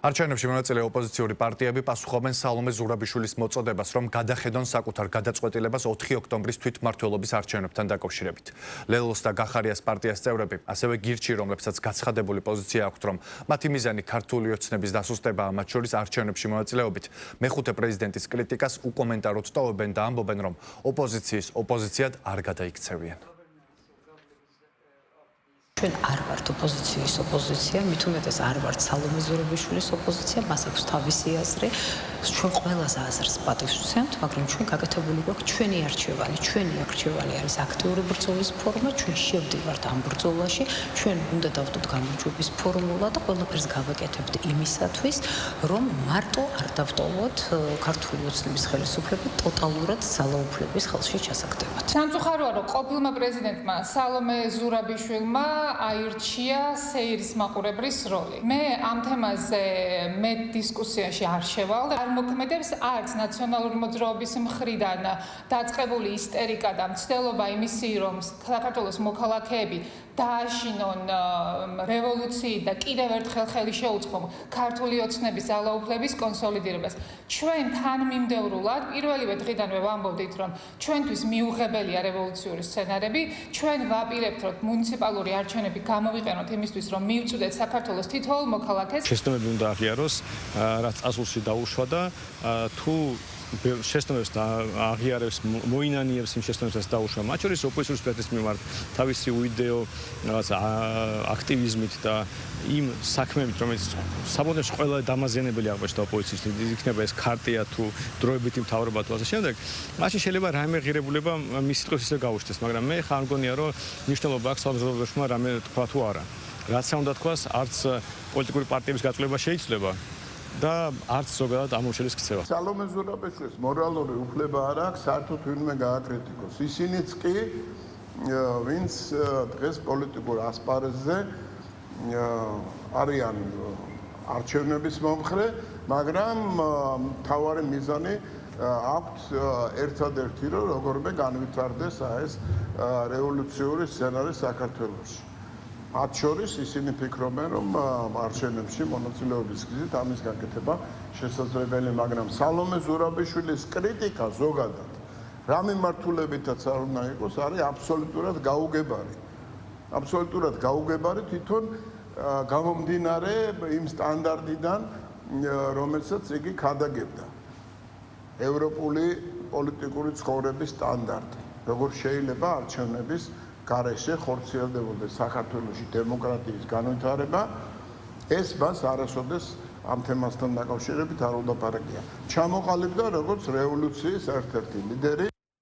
არჩევნებში მონაწილე ოპოზიციური პარტიები პასუხობენ სალომე ზურაბიშვილის მოწოდებას, რომ გადახედონ საკუთარ გადაწყვეტილებას 4 ოქტომბრის თვითმმართველობის არჩევნებთან დაკავშირებით. ლელოს და გახარიას პარტიას წევრები, ასევე გირჩი, რომლებსაც გაცხადებული პოზიცია აქვთ, რომ მათი მიზანი ქართული ოცნების დასუსტებაა, მათ შორის არჩევნებში მონაწილეობით, მეხუთე პრეზიდენტის კრიტიკას უკომენტაროდ ტოვებენ და ამბობენ, რომ ოპოზიციის ოპოზიციად არ გადაიქცევიან. ჩვენ არ ვართ ოპოზიციის ოპოზიცია, მით უმეტეს არ ვართ სალომე ზურაბიშვილის ოპოზიცია, მას აქვს თავისი აზრი. ჩვენ ყველას აზრს პატივს ვცემთ, მაგრამ ჩვენ გაკეთებული გვაქვს ჩვენი არჩევანი. ჩვენი არჩევანი არის აქტიური ბრძოლის ფორმა, ჩვენ შევდივართ ამ ბრძოლაში, ჩვენ უნდა დავდოთ გამარჯვების ფორმულა და ყველაფერს გავაკეთებთ იმისათვის, რომ მარტო არ დავტოვოთ ქართული ოცნების ხელისუფლება ტოტალურად ძალაუფლების ხელში ჩასაგდებად. სამწუხაროა, რომ ყოფილმა პრეზიდენტმა სალომე ზურაბიშვილმა აირჩია სეირის მაყურებლის როლი. მე ამ თემაზე დისკუსიაში არ შევალ და არ მოქმედებს არც ნაციონალური მოძრაობის მხრიდან დაწყებული ისტერიკა და მცდელობა იმისი, რომ საქართველოს მოქალაქეები დააშინონ რევოლუციით და კიდევ ერთხელ ხელი შეუწყონ ქართული ოცნების ძალაუფლების კონსოლიდირებას. ჩვენ თანმიმდევრულად პირველივე დღიდანვე ვამბობდით, რომ ჩვენთვის მიუღებელია რევოლუციური სცენარები, ჩვენ ვაპირებთ, რომ მუნიციპალური არჩევნები გამოვიყენოთ იმისთვის, რომ მივწვდეთ საქართველოს თითოეულ მოქალაქეს. შეცდომები უნდა აღიაროს, რაც წასულში დაუშვა და თუ შეცდომებს და აღიარებს მოინანიებს იმ შეცდომებსაც დაუშვა. მათ შორის ოპოზიციის პარტიის მიმართ თავისი უიდეო აქტივიზმით და იმ საქმეებით, რომელიც საბოლოოში ყველა დამაზიანებელი აღმოჩნდა ოპოზიციის, იქნება ეს ქარტია თუ დროებითი მთავრობა თუ ასე შემდეგ. მაშინ შეიძლება რაიმე ღირებულება მის სიტყვებს ისე გაუშვეს, მაგრამ მე ხარ მგონია, რომ მნიშვნელობა აქვს სალომე ზურაბიშვილმა რამე თქვა თუ არა. რაც უნდა თქვას, არც პოლიტიკური პარტიების გაწოლება შეიძლება და არც ზოგადად ამორჩელის ქცევა. სალომე ზურაბიშვილის მორალური უფლება არ აქვს საერთოდ ვინმე გააკრიტიკოს. ისინიც კი, ვინც დღეს პოლიტიკურ ასპარეზზე არიან არჩევნების მომხრე, მაგრამ მთავარი მიზანი აქვთ ერთადერთი, რომ როგორმე განვითარდეს ეს რევოლუციური სცენარი საქართველოში. მათ შორის ისინი ფიქრობენ, რომ არჩევნებში მონაწილეობის გზით ამის გაკეთება შესაძლებელი, მაგრამ სალომე ზურაბიშვილის კრიტიკა ზოგადად რა მიმართულებითაც არ უნდა იყოს, არის აბსოლუტურად გაუგებარი. აბსოლუტურად გაუგებარი თვითონ გამომდინარე იმ სტანდარტიდან, რომელსაც იგი ქადაგებდა. ევროპული პოლიტიკური ცხოვრების სტანდარტი. როგორ შეიძლება არჩევნების გარეშე ხორციელდებოდეს საქართველოში დემოკრატიის განვითარება, ეს მას არასოდეს ამ თემასთან დაკავშირებით არ უდაპარაკია. ჩამოყალიბდა როგორც რევოლუციის ერთ-ერთი ლიდერი.